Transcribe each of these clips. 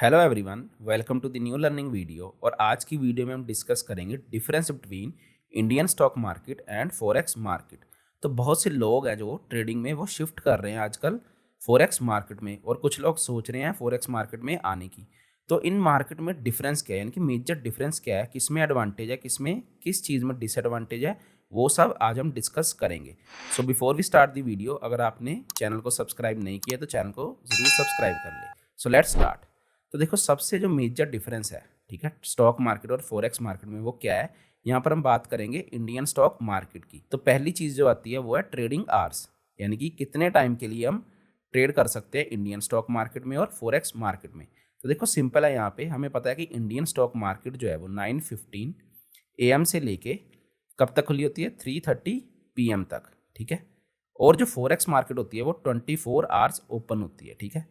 Hello everyone, welcome to the new learning video. और आज की वीडियो में हम डिस्कस करेंगे difference between Indian stock market and forex market. तो बहुत से लोग हैं जो ट्रेडिंग में वो शिफ्ट कर रहे हैं आजकल फॉरेक्स मार्केट में, और कुछ लोग सोच रहे हैं फॉरेक्स मार्केट में आने की। तो इन मार्केट में डिफरेंस क्या है, यानी कि मेजर डिफरेंस क्या है, किस में एडवांटेज है, किसमें किस चीज़ में डिसएडवांटेज है, वो सब आज हम डिस्कस करेंगे। So before we start the video, अगर आपने चैनल को सब्सक्राइब नहीं किया तो चैनल को ज़रूर सब्सक्राइब कर ले। So let's start. तो देखो, सबसे जो मेजर डिफरेंस है, ठीक है, स्टॉक मार्केट और फॉरेक्स मार्केट में, वो क्या है। यहाँ पर हम बात करेंगे इंडियन स्टॉक मार्केट की। तो पहली चीज़ जो आती है वो है ट्रेडिंग आवर्स, यानी कि कितने टाइम के लिए हम ट्रेड कर सकते हैं इंडियन स्टॉक मार्केट में और फॉरेक्स मार्केट में। तो देखो सिंपल है, यहाँ पे हमें पता है कि इंडियन स्टॉक मार्केट जो है वो 9:15 AM से लेके कब तक खुली होती है, 3:30 PM तक, ठीक है। और जो फॉरेक्स मार्केट होती है वो 24 आवर्स ओपन होती है, ठीक है।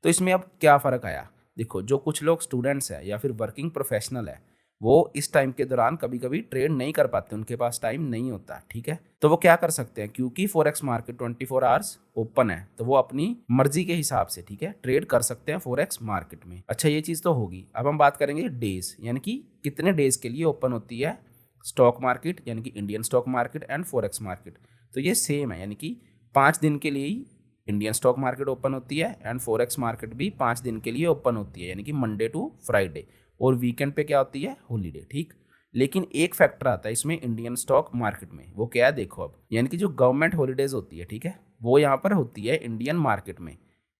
तो इसमें अब क्या फ़र्क आया, देखो, जो कुछ लोग स्टूडेंट्स हैं या फिर वर्किंग प्रोफेशनल है, वो इस टाइम के दौरान कभी कभी ट्रेड नहीं कर पाते, उनके पास टाइम नहीं होता, ठीक है। तो वो क्या कर सकते हैं, क्योंकि फॉरेक्स मार्केट 24 आवर्स ओपन है, तो वो अपनी मर्जी के हिसाब से, ठीक है, ट्रेड कर सकते हैं फॉरेक्स मार्केट में। अच्छा, ये चीज़ तो होगी। अब हम बात करेंगे डेज, यानी कि कितने डेज के लिए ओपन होती है स्टॉक मार्केट, यानी कि Indian stock market and forex market. तो ये सेम है, यानी कि 5 दिन के लिए ही इंडियन स्टॉक मार्केट ओपन होती है एंड फॉरेक्स मार्केट भी 5 दिन के लिए ओपन होती है, यानी कि मंडे टू फ्राइडे। और वीकेंड पे क्या होती है, हॉलीडे, ठीक। लेकिन एक फैक्टर आता है इसमें इंडियन स्टॉक मार्केट में, वो क्या है, देखो अब, यानी कि जो गवर्नमेंट हॉलीडेज होती है, ठीक है, वो यहाँ पर होती है इंडियन मार्केट में,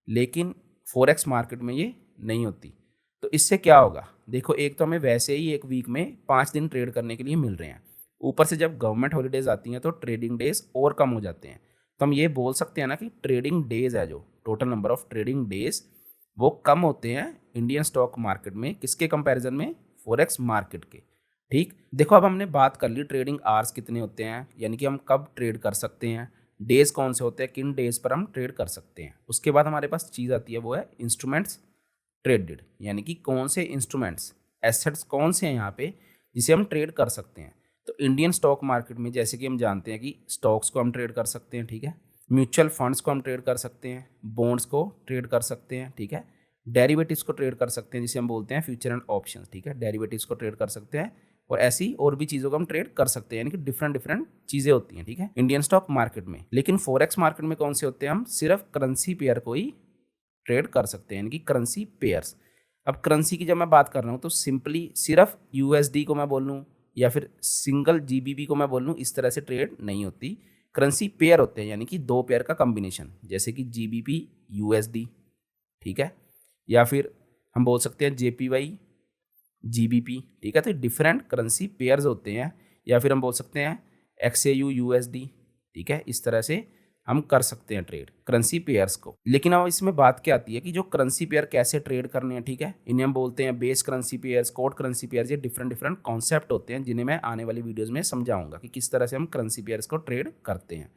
लेकिन फॉरेक्स मार्केट में ये नहीं होती। तो इससे क्या होगा, देखो, एक तो हमें वैसे ही एक वीक में 5 दिन ट्रेड करने के लिए मिल रहे हैं, ऊपर से जब गवर्नमेंट हॉलीडेज आती हैं तो ट्रेडिंग डेज और कम हो जाते हैं। तो हम ये बोल सकते हैं ना कि ट्रेडिंग डेज है, जो total number of trading days, वो कम होते हैं इंडियन स्टॉक मार्केट में, किसके कंपैरिजन में, फॉरेक्स मार्केट के, ठीक। देखो, अब हमने बात कर ली ट्रेडिंग आवर्स कितने होते हैं, यानी कि हम कब ट्रेड कर सकते हैं, डेज कौन से होते हैं, किन डेज पर हम ट्रेड कर सकते हैं। उसके बाद हमारे पास चीज़ आती है वो है इंस्ट्रूमेंट्स ट्रेडेड, यानी कि कौन से इंस्ट्रूमेंट्स, एसेट्स कौन से हैं यहाँ पे जिसे हम ट्रेड कर सकते हैं। तो इंडियन स्टॉक मार्केट में जैसे कि हम जानते हैं कि स्टॉक्स को हम ट्रेड कर सकते हैं, ठीक है, म्यूचुअल फंड्स को हम ट्रेड कर सकते हैं, बॉन्ड्स को ट्रेड कर सकते हैं, ठीक है, डेरिवेटिव्स को ट्रेड कर सकते हैं जिसे हम बोलते हैं फ्यूचर एंड ऑप्शंस, ठीक है, डेरिवेटिव्स को ट्रेड कर सकते हैं, और ऐसी और भी चीज़ों को हम ट्रेड कर सकते हैं, यानी कि डिफरेंट डिफरेंट चीज़ें होती हैं, ठीक है, इंडियन स्टॉक मार्केट में। लेकिन फॉरेक्स मार्केट में कौन से होते हैं, हम सिर्फ करेंसी पेयर को ही ट्रेड कर सकते हैं, यानी कि करेंसी पेयर्स। अब करेंसी की जब मैं बात कर रहा हूँ तो सिंपली सिर्फ यूएसडी को मैं बोल लूँ या फिर सिंगल जीबीपी को मैं बोल लूँ, इस तरह से ट्रेड नहीं होती। करेंसी पेयर होते हैं, यानी कि दो पेयर का कॉम्बिनेशन, जैसे कि जीबीपी यूएसडी, ठीक है, या फिर हम बोल सकते हैं जेपीवाई जीबीपी, ठीक है। तो डिफरेंट करेंसी पेयर्स होते हैं, या फिर हम बोल सकते हैं एक्सएयू यूएसडी, ठीक है। इस तरह से हम कर सकते हैं ट्रेड करेंसी पेयर्स को। लेकिन अब इसमें बात क्या आती है कि जो करेंसी पेयर कैसे ट्रेड करने हैं, ठीक है, इन्हें हम बोलते हैं base currency pairs, code currency pairs. ये डिफरेंट डिफरेंट कॉन्सेप्ट होते हैं जिन्हें मैं आने वाली वीडियोस में समझाऊंगा कि किस तरह से हम करेंसी पेयर्स को ट्रेड करते हैं,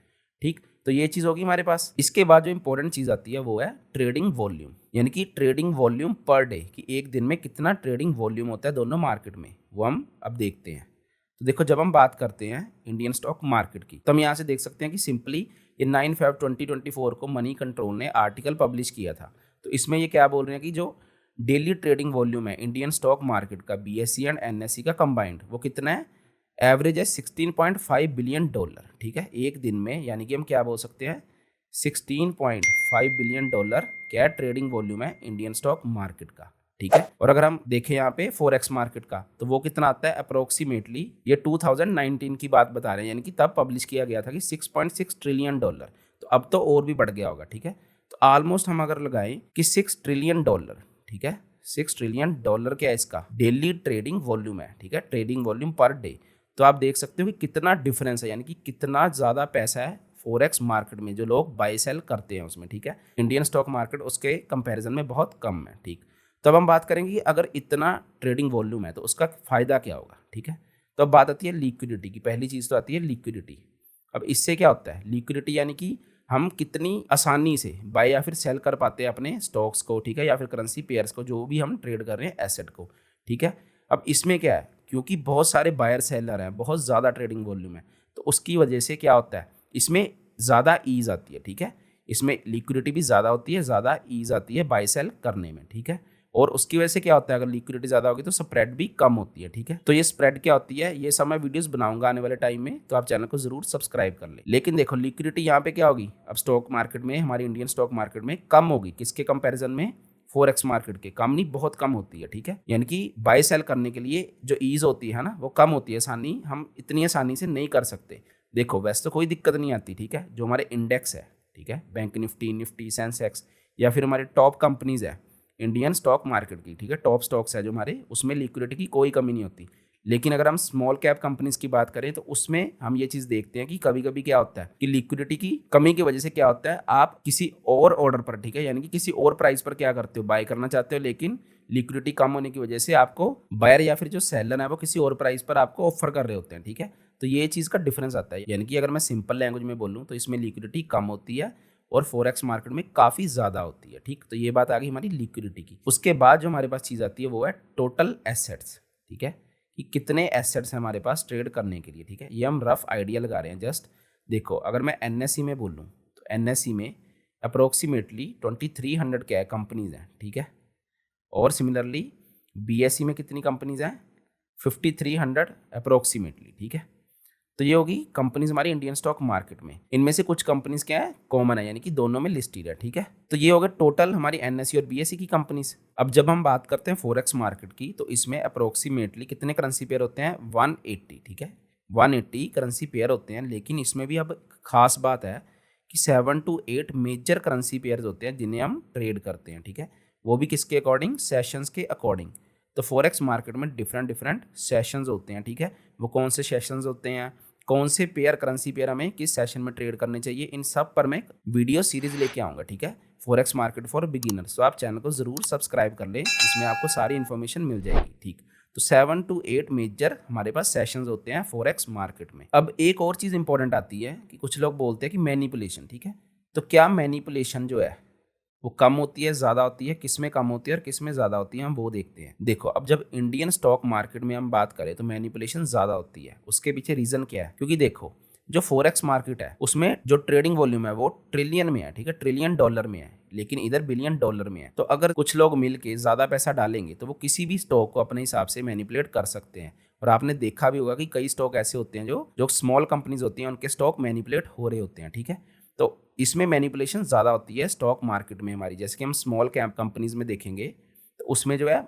ठीक। तो ये चीज़ होगी हमारे पास। इसके बाद जो इंपॉर्टेंट चीज़ आती है वो है ट्रेडिंग वॉल्यूम, यानी कि ट्रेडिंग वॉल्यूम पर डे, कि एक दिन में कितना ट्रेडिंग वॉल्यूम होता है दोनों मार्केट में, वो हम अब देखते हैं। तो देखो, जब हम बात करते हैं इंडियन स्टॉक मार्केट की, तो हम यहाँ से देख सकते हैं कि सिंपली ये 9/5/2024 को मनी कंट्रोल ने आर्टिकल पब्लिश किया था। तो इसमें ये क्या बोल रहे हैं कि जो डेली ट्रेडिंग वॉल्यूम है इंडियन स्टॉक मार्केट का, बीएसई एंड एनएसई का कंबाइंड, वो कितना है, एवरेज है $16.5 बिलियन, ठीक है, एक दिन में। यानी कि हम क्या बोल सकते हैं, $16.5 बिलियन क्या ट्रेडिंग वॉल्यूम है इंडियन स्टॉक मार्केट का, ठीक है। और अगर हम देखें यहाँ पे फॉरेक्स मार्केट का, तो वो कितना आता है अप्रोक्सीमेटली, ये 2019 की बात बता रहे हैं, यानी कि तब पब्लिश किया गया था कि $6.6 ट्रिलियन। तो अब तो और भी बढ़ गया होगा, ठीक है। तो ऑलमोस्ट हम अगर लगाएं कि $6 ट्रिलियन, ठीक है, $6 ट्रिलियन क्या है इसका डेली ट्रेडिंग वॉल्यूम है, ठीक है, ट्रेडिंग वॉल्यूम पर डे। तो आप देख सकते हो कि कितना डिफरेंस है, यानी कि कितना ज़्यादा पैसा है फॉरेक्स मार्केट में जो लोग बाई सेल करते हैं उसमें, ठीक है। इंडियन स्टॉक मार्केट उसके कंपैरिजन में बहुत कम है, ठीक। तो अब हम बात करेंगे कि अगर इतना ट्रेडिंग वॉल्यूम है तो उसका फ़ायदा क्या होगा, ठीक है। तो अब बात आती है लिक्विडिटी की। पहली चीज़ तो आती है लिक्विडिटी। अब इससे क्या होता है, लिक्विडिटी यानी कि हम कितनी आसानी से बाय या फिर सेल कर पाते हैं अपने स्टॉक्स को, ठीक है, या फिर करेंसी पेयर्स को, जो भी हम ट्रेड कर रहे हैं एसेट को, ठीक है। अब इसमें क्या है, क्योंकि बहुत सारे बायर सेलर हैं, बहुत ज़्यादा ट्रेडिंग वॉल्यूम है, तो उसकी वजह से क्या होता है, इसमें ज़्यादा ईज आती है, ठीक है। इसमें लिक्विडिटी भी ज़्यादा होती है, ज़्यादा ईज आती है बाय सेल करने में, ठीक है। और उसकी वजह से क्या होता है, अगर लिक्विडिटी ज़्यादा होगी तो स्प्रेड भी कम होती है, ठीक है। तो ये स्प्रेड क्या होती है, ये सब मैं वीडियोस बनाऊंगा आने वाले टाइम में, तो आप चैनल को जरूर सब्सक्राइब कर ले। लेकिन देखो लिक्विडिटी यहाँ पे क्या होगी, अब स्टॉक मार्केट में, हमारी इंडियन स्टॉक मार्केट में कम होगी, किसके कंपेरिजन में, फॉरेक्स मार्केट के। कम नहीं, बहुत कम होती है, ठीक है। यानी कि बाय सेल करने के लिए जो ईज होती है ना, वो कम होती है, आसानी हम इतनी आसानी से नहीं कर सकते। देखो वैसे तो कोई दिक्कत नहीं आती, ठीक है, जो हमारे इंडेक्स है, ठीक है, बैंक निफ्टी, निफ्टी, सेंसेक्स, या फिर हमारे टॉप कंपनीज है इंडियन स्टॉक मार्केट की, ठीक है, टॉप स्टॉक्स है जो हमारे, उसमें लिक्विडिटी की कोई कमी नहीं होती। लेकिन अगर हम स्मॉल कैप कंपनीज की बात करें तो उसमें हम ये चीज़ देखते हैं कि कभी कभी क्या होता है कि लिक्विडिटी की कमी की वजह से क्या होता है, आप किसी और ऑर्डर पर, ठीक है, यानी कि किसी और प्राइस पर क्या करते हो, बाय करना चाहते हो, लेकिन लिक्विडिटी कम होने की वजह से आपको बायर या फिर जो सेलर है वो किसी और प्राइस पर आपको ऑफर कर रहे होते हैं, ठीक है। तो ये चीज़ का डिफरेंस आता है। यानी कि अगर मैं सिंपल लैंग्वेज में बोलूँ तो इसमें लिक्विडिटी कम होती है और फॉरेक्स मार्केट में काफ़ी ज़्यादा होती है, ठीक। तो ये बात आ गई हमारी लिक्विडिटी की। उसके बाद जो हमारे पास चीज़ आती है वो है टोटल एसेट्स, ठीक है, कि कितने एसेट्स हैं हमारे पास ट्रेड करने के लिए, ठीक है। ये हम रफ आइडिया लगा रहे हैं जस्ट। देखो अगर मैं एनएससी में बोलूँ तो एनएससी में अप्रोक्सीमेटली 2300 क्या है, कंपनीज हैं, ठीक है। और सिमिलरली बीएससी में कितनी कंपनीज हैं, 5300 अप्रोक्सीमेटली, ठीक है। तो ये होगी कंपनीज हमारी इंडियन स्टॉक मार्केट में। इनमें से कुछ कंपनीज क्या है, कॉमन है, यानी कि दोनों में लिस्टेड है, ठीक है। तो ये होगा टोटल हमारी एनएससी और बीएससी की कंपनीज। अब जब हम बात करते हैं फॉरेक्स मार्केट की, तो इसमें अप्रोक्सीमेटली कितने करेंसी पेयर होते हैं, 180, ठीक है, 180 करेंसी पेयर होते हैं। लेकिन इसमें भी अब खास बात है कि 7 to 8 मेजर करेंसी पेयर होते हैं जिन्हें हम ट्रेड करते हैं, ठीक है। वो भी किसके अकॉर्डिंग, सेशंस के अकॉर्डिंग। तो फॉरेक्स मार्केट में डिफरेंट डिफरेंट सेशंस होते हैं, ठीक है। वो कौन से सेशंस होते हैं, कौन से पेयर, करेंसी पेयर हमें किस सेशन में ट्रेड करने चाहिए, इन सब पर मैं वीडियो सीरीज लेके आऊँगा, ठीक है, फॉरेक्स मार्केट फॉर बिगिनर्स। तो आप चैनल को ज़रूर सब्सक्राइब कर लें, इसमें आपको सारी इन्फॉर्मेशन मिल जाएगी, ठीक। तो 7 to 8 मेजर हमारे पास सेशंस होते हैं फॉरेक्स मार्केट में। अब एक और चीज़ इंपॉर्टेंट आती है कि कुछ लोग बोलते हैं कि मैनिपुलेशन, ठीक है। तो क्या मैनिपुलेशन जो है वो कम होती है, ज़्यादा होती है, किस में कम होती है और किस में ज़्यादा होती है, हम वो देखते हैं। देखो अब जब इंडियन स्टॉक मार्केट में हम बात करें तो मैनिपुलेशन ज़्यादा होती है। उसके पीछे रीज़न क्या है, क्योंकि देखो जो फॉरेक्स मार्केट है उसमें जो ट्रेडिंग वॉल्यूम है वो ट्रिलियन में है, ठीक है, ट्रिलियन डॉलर में है, लेकिन इधर बिलियन डॉलर में है। तो अगर कुछ लोग मिल के ज़्यादा पैसा डालेंगे तो वो किसी भी स्टॉक को अपने हिसाब से मैनिपुलेट कर सकते हैं। और आपने देखा भी होगा कि कई स्टॉक ऐसे होते हैं जो जो स्मॉल कंपनीज होती हैं उनके स्टॉक मैनिपुलेट हो रहे होते हैं, ठीक है। तो इसमें मैनिपुलेशन ज़्यादा होती है स्टॉक मार्केट में हमारी। जैसे कि हम स्मॉल कैप कंपनीज में देखेंगे तो उसमें जो है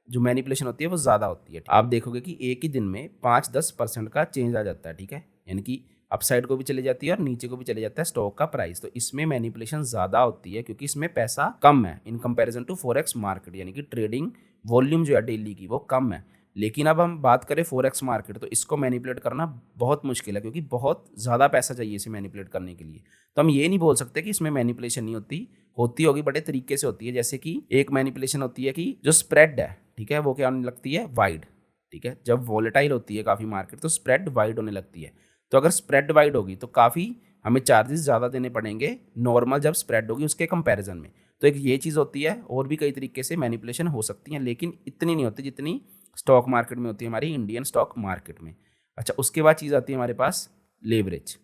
जो मैनिपुलेशन होती है वो ज़्यादा होती है। आप देखोगे कि एक ही दिन में 5-10% का चेंज आ जाता है, ठीक है, यानी कि अपसाइड को भी चली जाती है और नीचे को भी चले जाता है स्टॉक का प्राइस। तो इसमें मैनिपुलेशन ज़्यादा होती है क्योंकि इसमें पैसा कम है in comparison to forex market, यानी कि ट्रेडिंग वॉल्यूम जो है डेली की वो कम है। लेकिन अब हम बात करें फॉरेक्स मार्केट, तो इसको मैनिपुलेट करना बहुत मुश्किल है क्योंकि बहुत ज़्यादा पैसा चाहिए इसे मैनिपुलेट करने के लिए। तो हम ये नहीं बोल सकते कि इसमें मैनिपुलेशन नहीं होती, होती होगी, बड़े तरीके से होती है। जैसे कि एक मैनिपुलेशन होती है कि जो स्प्रेड है, ठीक है, वो क्या होने लगती है, वाइड, ठीक है। जब वॉलेटाइल होती है काफ़ी मार्केट तो स्प्रेड वाइड होने लगती है। तो अगर स्प्रेड वाइड होगी तो काफ़ी हमें चार्जेस ज़्यादा देने पड़ेंगे नॉर्मल जब स्प्रेड होगी उसके कंपैरिजन में। तो एक ये चीज़ होती है, और भी कई तरीके से मैनिपुलेशन हो सकती हैं लेकिन इतनी नहीं होती जितनी स्टॉक मार्केट में होती है, हमारी इंडियन स्टॉक मार्केट में। अच्छा, उसके बाद चीज़ आती है हमारे पास लेवरेज,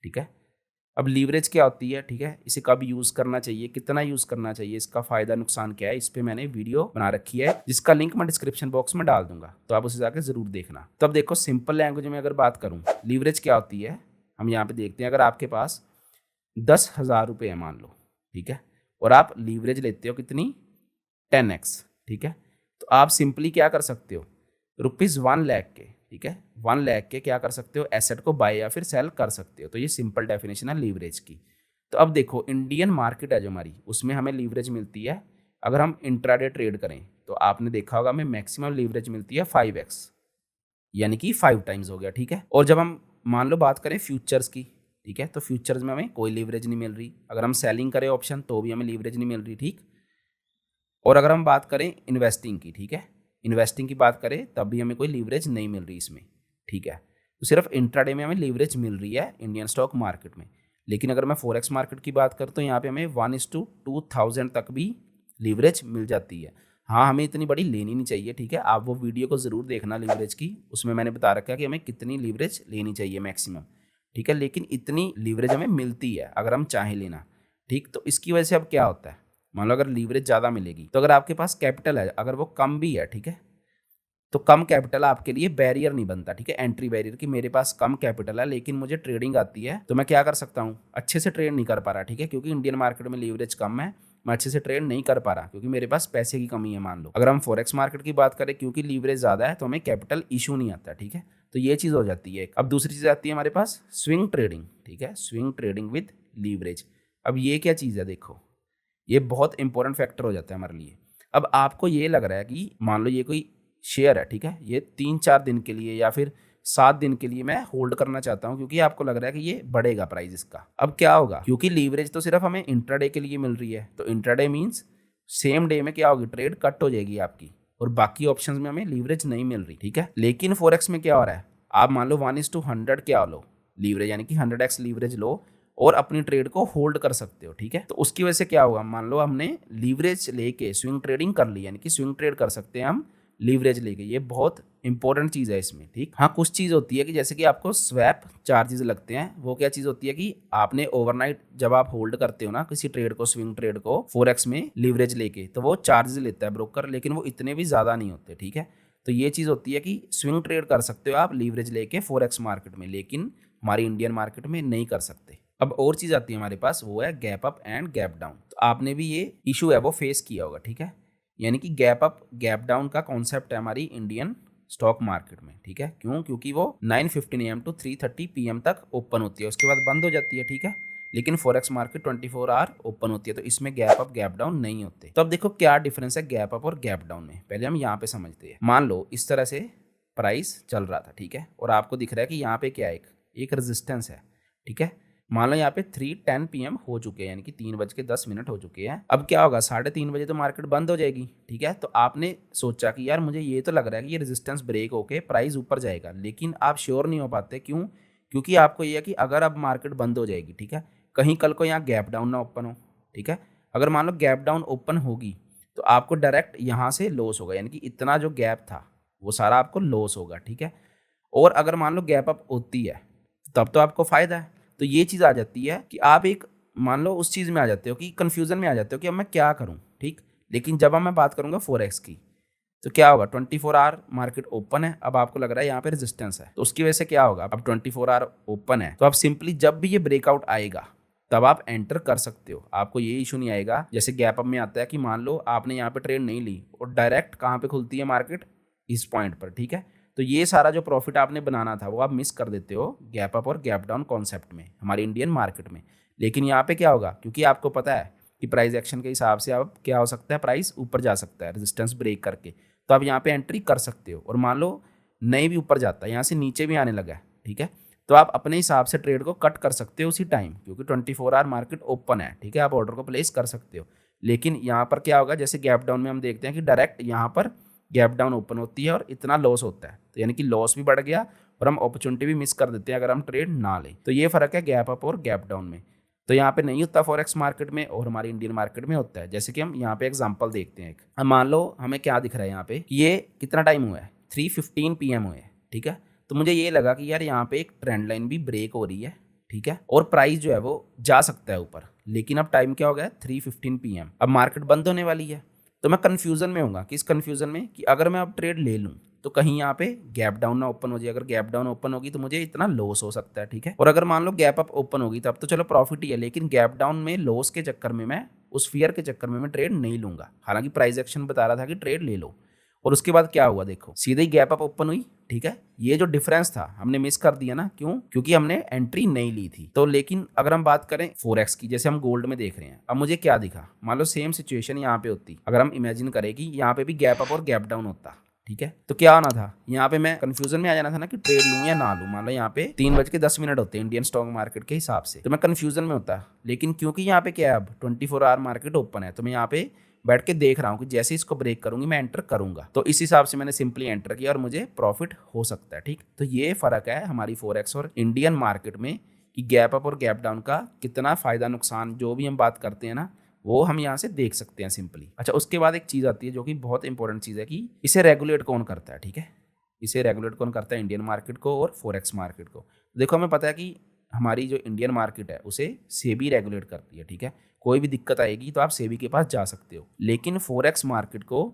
ठीक है। अब लीवरेज क्या होती है, ठीक है, इसे कब यूज़ करना चाहिए, कितना यूज़ करना चाहिए, इसका फ़ायदा नुकसान क्या है, इस पे मैंने वीडियो बना रखी है जिसका लिंक मैं डिस्क्रिप्शन बॉक्स में डाल दूंगा, तो आप उसे जाकर ज़रूर देखना। तो अब देखो सिंपल लैंग्वेज में अगर बात करूँ लीवरेज क्या होती है, हम यहाँ पे देखते हैं। अगर आपके पास 10,000 रुपये है मान लो, ठीक है, और आप लीवरेज लेते हो कितनी, 10x, ठीक है। तो आप सिंपली क्या कर सकते हो, ₹1,00,000 के, ठीक है, 1,00,000 के क्या कर सकते हो, एसेट को बाय या फिर सेल कर सकते हो। तो ये सिंपल डेफिनेशन है लीवरेज की। तो अब देखो इंडियन मार्केट है जो हमारी, उसमें हमें लीवरेज मिलती है। अगर हम इंट्राडे ट्रेड करें तो आपने देखा होगा हमें मैक्सिमम लीवरेज मिलती है 5x, यानी कि 5 टाइम्स हो गया, ठीक है। और जब हम मान लो बात करें फ्यूचर्स की, ठीक है, तो फ्यूचर्स में हमें कोई लीवरेज नहीं मिल रही। अगर हम सेलिंग करें ऑप्शन तो भी हमें लीवरेज नहीं मिल रही, ठीक। और अगर हम बात करें इन्वेस्टिंग की, ठीक है, इन्वेस्टिंग की बात करें तब भी हमें कोई लीवरेज नहीं मिल रही इसमें, ठीक है। तो सिर्फ इंट्राडे में हमें लीवरेज मिल रही है इंडियन स्टॉक मार्केट में। लेकिन अगर मैं फॉरेक्स मार्केट की बात करूँ तो यहाँ पे हमें 1:2000 तक भी लीवरेज मिल जाती है। हाँ, हमें इतनी बड़ी लेनी नहीं चाहिए, ठीक है। आप वो वीडियो को ज़रूर देखना लीवरेज की, उसमें मैंने बता रखा है कि हमें कितनी लीवरेज लेनी चाहिए मैक्सिमम, ठीक है। लेकिन इतनी लीवरेज हमें मिलती है अगर हम चाहें लेना, ठीक। तो इसकी वजह से अब क्या होता है, मान लो अगर लीवरेज ज़्यादा मिलेगी, तो अगर आपके पास कैपिटल है, अगर वो कम भी है, ठीक है, तो कम कैपिटल आपके लिए बैरियर नहीं बनता, ठीक है, एंट्री बैरियर कि मेरे पास कम कैपिटल है लेकिन मुझे ट्रेडिंग आती है, तो मैं क्या कर सकता हूँ, अच्छे से ट्रेड नहीं कर पा रहा, ठीक है, क्योंकि इंडियन मार्केट में लीवरेज कम है, मैं अच्छे से ट्रेड नहीं कर पा रहा क्योंकि मेरे पास पैसे की कमी है। मान लो अगर हम फॉरेक्स मार्केट की बात करें, क्योंकि लीवरेज ज़्यादा है तो हमें कैपिटल इशू नहीं आता, ठीक है, तो ये चीज़ हो जाती है। अब दूसरी चीज़ आती है हमारे पास स्विंग ट्रेडिंग, ठीक है, स्विंग ट्रेडिंग विद लीवरेज। अब ये क्या चीज़ है, देखो ये बहुत इंपॉर्टेंट फैक्टर हो जाता है हमारे लिए। अब आपको ये लग रहा है कि मान लो ये कोई शेयर है, ठीक है, ये 3-4 दिन के लिए या फिर 7 दिन के लिए मैं होल्ड करना चाहता हूँ, क्योंकि आपको लग रहा है कि ये बढ़ेगा प्राइस इसका। अब क्या होगा, क्योंकि लीवरेज तो सिर्फ हमें इंट्राडे के लिए मिल रही है, तो इंट्राडे मीन्स सेम डे में क्या होगी, ट्रेड कट हो जाएगी आपकी, और बाकी ऑप्शंस में हमें लीवरेज नहीं मिल रही, ठीक है। लेकिन फॉरेक्स में क्या हो रहा है, आप मान लो 1:100 क्या लो लीवरेज, यानी कि 100x लीवरेज लो और अपनी ट्रेड को होल्ड कर सकते हो, ठीक है। तो उसकी वजह से क्या होगा, मान लो हमने लीवरेज लेके स्विंग ट्रेडिंग कर ली, यानी कि स्विंग ट्रेड कर सकते हैं हम लीवरेज लेके, ये बहुत इंपॉर्टेंट चीज़ है इसमें, ठीक। हाँ, कुछ चीज़ होती है कि जैसे कि आपको स्वैप चार्जेस लगते हैं, वो क्या चीज़ होती है कि आपने ओवरनाइट जब आप होल्ड करते हो ना किसी ट्रेड को, स्विंग ट्रेड को फॉरेक्स में लीवरेज लेके, तो वो चार्जेस लेता है ब्रोकर, लेकिन वो इतने भी ज़्यादा नहीं होते, ठीक है। तो ये चीज़ होती है कि स्विंग ट्रेड कर सकते हो आप लीवरेज लेके फॉरेक्स मार्केट में, लेकिन हमारी इंडियन मार्केट में नहीं कर सकते। अब और चीज़ आती है हमारे पास, वो है gap up and gap down. तो आपने भी ये इशू है वो फेस किया होगा, ठीक है, यानी कि गैप अप गैप डाउन का कॉन्सेप्ट है हमारी इंडियन स्टॉक मार्केट में, ठीक है। क्यों, क्योंकि वो 9:15 AM टू 3:30 PM तक ओपन होती है, उसके बाद बंद हो जाती है, ठीक है। लेकिन फॉरेक्स मार्केट 24 आवर ओपन होती है, तो इसमें गैप अप गैप डाउन नहीं होते। तो अब देखो क्या डिफरेंस है गैप अप और गैप डाउन में, पहले हम यहाँ पे समझते हैं। मान लो इस तरह से प्राइस चल रहा था, ठीक है, और आपको दिख रहा है कि यहाँ पे क्या है, एक रेजिस्टेंस है, ठीक है। मान लो यहाँ पे 3:10 PM हो चुके हैं, यानी कि 3:10 हो चुके हैं। अब क्या होगा, 3:30 तो मार्केट बंद हो जाएगी, ठीक है। तो आपने सोचा कि यार मुझे ये तो लग रहा है कि ये रेजिस्टेंस ब्रेक होके प्राइस ऊपर जाएगा, लेकिन आप श्योर नहीं हो पाते। क्यों, क्योंकि आपको ये है कि अगर अब मार्केट बंद हो जाएगी, ठीक है, कहीं कल को यहाँ गैप डाउन ना ओपन हो, ठीक है। अगर मान लो गैप डाउन ओपन होगी तो आपको डायरेक्ट यहाँ से लॉस होगा, यानी कि इतना जो गैप था वो सारा आपको लॉस होगा, ठीक है। और अगर मान लो गैप अप होती है तब तो आपको फायदा है। तो ये चीज़ आ जाती है कि आप एक मान लो उस चीज़ में आ जाते हो कि कन्फ्यूज़न में आ जाते हो कि अब मैं क्या करूँ, ठीक। लेकिन जब अब मैं बात करूँगा फॉरेक्स की, तो क्या होगा, 24 आवर मार्केट ओपन है, अब आपको लग रहा है यहाँ पे रेजिस्टेंस है, तो उसकी वजह से क्या होगा, अब 24 आवर ओपन है, तो आप सिंपली जब भी ये ब्रेकआउट आएगा तब आप एंटर कर सकते हो, आपको ये इशू नहीं आएगा। जैसे गैप अप में आता है कि मान लो आपने यहाँ पे ट्रेड नहीं ली और डायरेक्ट कहाँ पे खुलती है मार्केट, इस पॉइंट पर, ठीक है। तो ये सारा जो प्रॉफिट आपने बनाना था वो आप मिस कर देते हो गैप अप और गैप डाउन कॉन्सेप्ट में हमारी इंडियन मार्केट में। लेकिन यहाँ पे क्या होगा, क्योंकि आपको पता है कि प्राइस एक्शन के हिसाब से अब क्या हो सकता है, प्राइस ऊपर जा सकता है रेजिस्टेंस ब्रेक करके, तो आप यहाँ पे एंट्री कर सकते हो। और मान लो नहीं भी ऊपर जाता है, यहाँ से नीचे भी आने लगा है, ठीक है, तो आप अपने हिसाब से ट्रेड को कट कर सकते हो उसी टाइम, क्योंकि 24 आवर मार्केट ओपन है, ठीक है, आप ऑर्डर को प्लेस कर सकते हो। लेकिन यहाँ पर क्या होगा, जैसे गैप डाउन में हम देखते हैं कि डायरेक्ट यहाँ पर गैप डाउन ओपन होती है और इतना लॉस होता है, तो यानी कि लॉस भी बढ़ गया और हम अपॉर्चुनिटी भी मिस कर देते हैं अगर हम ट्रेड ना लें। तो ये फर्क है गैप अप और गैप डाउन में। तो यहाँ पे नहीं होता फॉरेक्स मार्केट में और हमारी इंडियन मार्केट में होता है। जैसे कि हम यहाँ पे एग्जांपल देखते हैं, अब मान लो हमें क्या दिख रहा है यहाँ पे, ये कितना टाइम हुआ है, 3:15 PM हुए हैं, ठीक है। तो मुझे ये लगा कि यार यहाँ पे एक ट्रेंड लाइन भी ब्रेक हो रही है, ठीक है, और प्राइस जो है वो जा सकता है ऊपर। लेकिन अब टाइम क्या हो गया, 3:15 PM, अब मार्केट बंद होने वाली है। तो मैं कन्फ्यूज़न में होऊंगा, किस कन्फ्यूज़न में, कि अगर मैं अब ट्रेड ले लूँ तो कहीं यहाँ पे गैप डाउन ना ओपन हो जाए, अगर गैप डाउन ओपन होगी तो मुझे इतना लॉस हो सकता है, ठीक है। और अगर मान लो गैप अप ओपन होगी तब तो चलो प्रॉफिट ही है, लेकिन गैप डाउन में लॉस के चक्कर में मैं उस फियर के चक्कर में मैं ट्रेड नहीं लूंगा, हालांकि प्राइस एक्शन बता रहा था कि ट्रेड ले लो। और उसके बाद क्या हुआ, देखो सीधे ही गैप अप ओपन हुई, ठीक है। ये जो डिफरेंस था हमने मिस कर दिया ना, क्यों, क्योंकि हमने एंट्री नहीं ली थी। तो लेकिन अगर हम बात करें फॉरेक्स की, जैसे हम गोल्ड में देख रहे हैं, अब मुझे क्या दिखा, मान लो सेम सिचुएशन यहाँ पे होती, अगर हम इमेजिन करें कि यहाँ पे भी गैप अप और गैप डाउन होता, ठीक है, तो क्या होना था, यहाँ पे मैं कंफ्यूजन में आ जाना था ना कि ट्रेड लूं या ना लूं। मान लो यहाँ पे 3:10 होते हैं इंडियन स्टॉक मार्केट के हिसाब से, तो मैं कंफ्यूजन में होता। लेकिन क्योंकि यहाँ पे क्या है, अब 24 आवर मार्केट ओपन है, तो मैं यहाँ पे बैठ के देख रहा हूँ कि जैसे इसको ब्रेक करूंगी मैं एंटर करूंगा, तो इस हिसाब से मैंने सिंपली एंटर किया और मुझे प्रॉफिट हो सकता है, ठीक। तो ये फर्क है हमारी फॉरेक्स और इंडियन मार्केट में कि गैप अप और गैप डाउन का कितना फायदा नुकसान जो भी हम बात करते हैं ना, वो हम यहाँ से देख सकते हैं सिंपली। अच्छा, उसके बाद एक चीज़ आती है जो कि बहुत इंपॉर्टेंट चीज़ है कि इसे रेगुलेट कौन करता है, ठीक है। इसे रेगुलेट कौन करता है, इंडियन मार्केट को और फॉरेक्स मार्केट को। देखो हमें पता है कि हमारी जो इंडियन मार्केट है उसे सेबी रेगुलेट करती है, ठीक है। कोई भी दिक्कत आएगी तो आप सेबी के पास जा सकते हो, लेकिन फॉरेक्स मार्केट को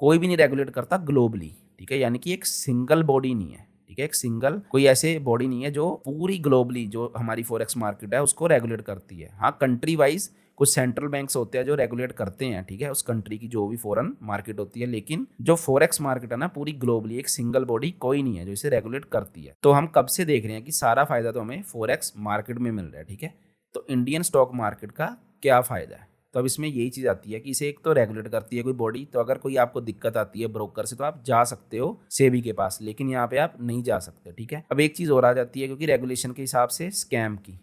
कोई भी नहीं रेगुलेट करता ग्लोबली, ठीक है। यानी कि एक सिंगल बॉडी नहीं है, ठीक है। एक सिंगल कोई ऐसे बॉडी नहीं है जो पूरी ग्लोबली जो हमारी फॉरेक्स मार्केट है उसको रेगुलेट करती है। हाँ, कंट्री वाइज कुछ सेंट्रल बैंक्स होते हैं जो रेगुलेट करते हैं, ठीक है, उस कंट्री की जो भी फॉरेन मार्केट होती है, लेकिन जो फॉरेक्स मार्केट है ना पूरी ग्लोबली एक सिंगल बॉडी कोई नहीं है जो इसे रेगुलेट करती है। तो हम कब से देख रहे हैं कि सारा फायदा तो हमें फॉरेक्स मार्केट में मिल रहा है, ठीक है। तो इंडियन स्टॉक मार्केट का क्या फायदा है? तो अब इसमें यही चीज़ आती है कि इसे एक तो रेगुलेट करती है कोई बॉडी, तो अगर कोई आपको दिक्कत आती है ब्रोकर से तो आप जा सकते हो सेबी के पास, लेकिन यहाँ पे आप नहीं जा सकते, ठीक है। अब एक चीज़ और आ जाती है क्योंकि रेगुलेशन के हिसाब से स्कैम की।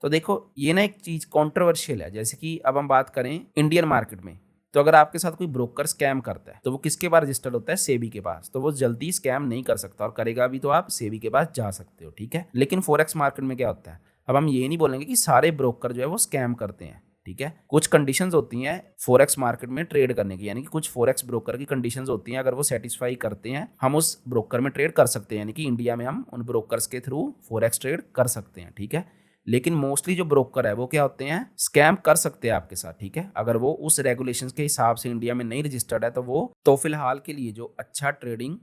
तो देखो ये ना एक चीज़ कॉन्ट्रोवर्शियल है, जैसे कि अब हम बात करें इंडियन मार्केट में, तो अगर आपके साथ कोई ब्रोकर स्कैम करता है तो वो किसके पास रजिस्टर्ड होता है? सेबी के पास। तो वो जल्दी स्कैम नहीं कर सकता, और करेगा भी तो आप सेबी के पास जा सकते हो, ठीक है। लेकिन फॉरेक्स मार्केट में क्या होता है? अब हम ये नहीं बोलेंगे कि सारे ब्रोकर जो है वो स्कैम करते हैं, ठीक है। कुछ कंडीशंस होती हैं फॉरेक्स मार्केट में ट्रेड करने की, यानी कि कुछ फॉरेक्स ब्रोकर की कंडीशंस होती हैं, अगर वो सेटिस्फाई करते हैं हम उस ब्रोकर में ट्रेड कर सकते हैं, यानी कि इंडिया में हम उन ब्रोकर्स के थ्रू फॉरेक्स ट्रेड कर सकते हैं, ठीक है। लेकिन मोस्टली जो ब्रोकर है वो क्या होते हैं? स्कैम कर सकते हैं आपके साथ, ठीक है। अगर वो उस रेगुलेशंस के हिसाब से इंडिया में नहीं रजिस्टर्ड है तो फिलहाल के लिए जो अच्छा ट्रेडिंग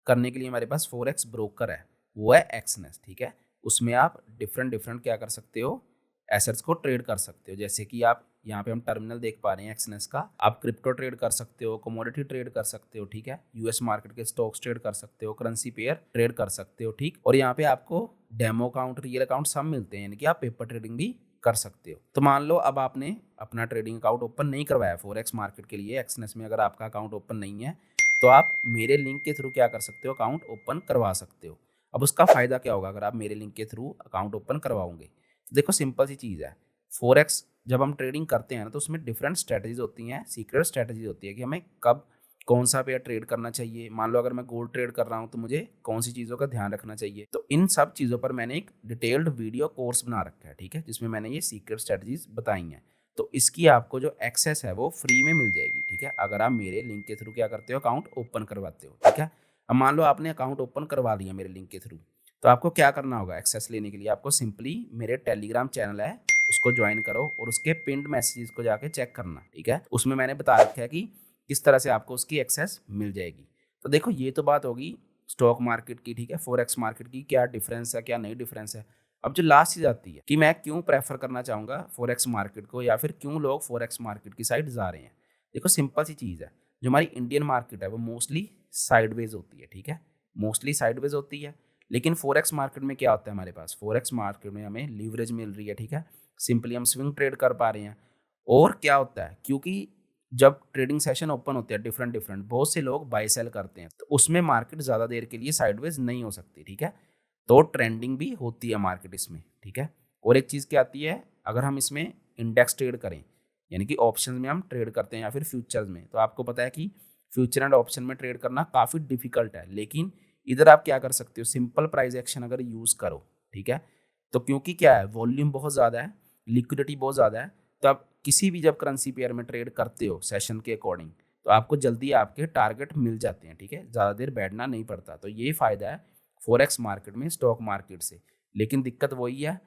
करने के लिए हमारे पास फॉरेक्स ब्रोकर है वो है एक्सनेस, ठीक है। उसमें आप डिफरेंट क्या कर सकते हो? एसेट्स को ट्रेड कर सकते हो, जैसे कि आप यहाँ पे हम टर्मिनल देख पा रहे हैं एक्सनेस का। आप क्रिप्टो ट्रेड कर सकते हो, कमोडिटी ट्रेड कर सकते हो, ठीक है। यूएस मार्केट के स्टॉक्स ट्रेड कर सकते हो, करेंसी पेयर ट्रेड कर सकते हो, ठीक। और यहाँ पे आपको डेमो अकाउंट, रियल अकाउंट सब मिलते हैं, यानी कि आप पेपर ट्रेडिंग भी कर सकते हो। तो मान लो अब आपने अपना ट्रेडिंग अकाउंट ओपन नहीं करवाया फॉरेक्स मार्केट के लिए, एक्सनेस में अगर आपका अकाउंट ओपन नहीं है तो आप मेरे लिंक के थ्रू क्या कर सकते हो? अकाउंट ओपन करवा सकते हो। अब उसका फायदा क्या होगा अगर आप मेरे लिंक के थ्रू अकाउंट ओपन करवाओगे? तो देखो सिंपल सी चीज़ है, फॉरेक्स जब हम ट्रेडिंग करते हैं ना तो उसमें डिफरेंट स्ट्रेटजीज होती हैं, सीक्रेट स्ट्रेटजीज होती है कि हमें कब कौन सा पेयर ट्रेड करना चाहिए। मान लो अगर मैं गोल्ड ट्रेड कर रहा हूँ तो मुझे कौन सी चीज़ों का ध्यान रखना चाहिए। तो इन सब चीज़ों पर मैंने एक डिटेल्ड वीडियो कोर्स बना रखा है, ठीक है, जिसमें मैंने ये सीक्रेट स्ट्रेटजीज बताई हैं। तो इसकी आपको जो एक्सेस है वो फ्री में मिल जाएगी, ठीक है, अगर आप मेरे लिंक के थ्रू क्या करते हो? अकाउंट ओपन करवाते हो, ठीक है। अब मान लो आपने अकाउंट ओपन करवा लिया मेरे लिंक के थ्रू, तो आपको क्या करना होगा? एक्सेस लेने के लिए आपको सिंपली मेरे टेलीग्राम चैनल है उसको ज्वाइन करो और उसके पिंड मैसेजेस को जाके चेक करना, ठीक है। उसमें मैंने बता रखा है कि किस तरह से आपको उसकी एक्सेस मिल जाएगी। तो देखो ये तो बात होगी स्टॉक मार्केट की, ठीक है, फॉरेक्स मार्केट की क्या डिफरेंस है, क्या नहीं डिफरेंस है। अब जो लास्ट चीज़ आती है कि मैं क्यों प्रेफर करना चाहूँगा फॉरेक्स मार्केट को, या फिर क्यों लोग फॉरेक्स मार्केट की साइड जा रहे हैं। देखो सिंपल सी चीज़ है, जो हमारी इंडियन मार्केट है वो मोस्टली साइडवेज होती है, ठीक है, मोस्टली साइडवेज होती है। लेकिन फॉरेक्स मार्केट में क्या होता है? हमारे पास फॉरेक्स मार्केट में हमें लीवरेज मिल रही है, ठीक है, सिंपली हम स्विंग ट्रेड कर पा रहे हैं। और क्या होता है, क्योंकि जब ट्रेडिंग सेशन ओपन होते हैं डिफरेंट बहुत से लोग बाय सेल करते हैं, तो उसमें मार्केट ज़्यादा देर के लिए साइडवेज नहीं हो सकती, ठीक है। तो ट्रेंडिंग भी होती है मार्केट इसमें, ठीक है। और एक चीज़ क्या आती है, अगर हम इसमें इंडेक्स ट्रेड करें, यानी कि ऑप्शन में हम ट्रेड करते हैं या फिर फ्यूचर्स में, तो आपको पता है कि फ्यूचर एंड ऑप्शन में ट्रेड करना काफ़ी डिफिकल्ट है। लेकिन इधर आप क्या कर सकते हो? सिंपल प्राइस एक्शन अगर यूज़ करो, ठीक है, तो क्योंकि क्या है, वॉल्यूम बहुत ज़्यादा है, लिक्विडिटी बहुत ज़्यादा है, तो आप किसी भी जब करेंसी पेयर में ट्रेड करते हो सेशन के अकॉर्डिंग, तो आपको जल्दी आपके टारगेट मिल जाते हैं, ठीक है, ज़्यादा देर बैठना नहीं पड़ता। तो ये फ़ायदा है फॉरेक्स मार्केट में स्टॉक मार्केट से। लेकिन दिक्कत वही है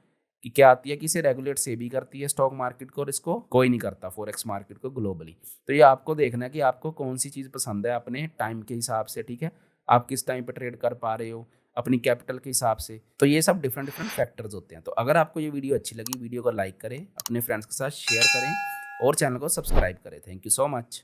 कि क्या आती है कि इसे रेगुलेट सेबी करती है स्टॉक मार्केट को, और इसको कोई नहीं करता फॉरेक्स मार्केट को ग्लोबली। तो ये आपको देखना है कि आपको कौन सी चीज़ पसंद है अपने टाइम के हिसाब से, ठीक है, आप किस टाइम पे ट्रेड कर पा रहे हो अपनी कैपिटल के हिसाब से। तो ये सब डिफरेंट फैक्टर्स होते हैं। तो अगर आपको ये वीडियो अच्छी लगी, वीडियो को लाइक करें, अपने फ्रेंड्स के साथ शेयर करें और चैनल को सब्सक्राइब करें। Thank you so much.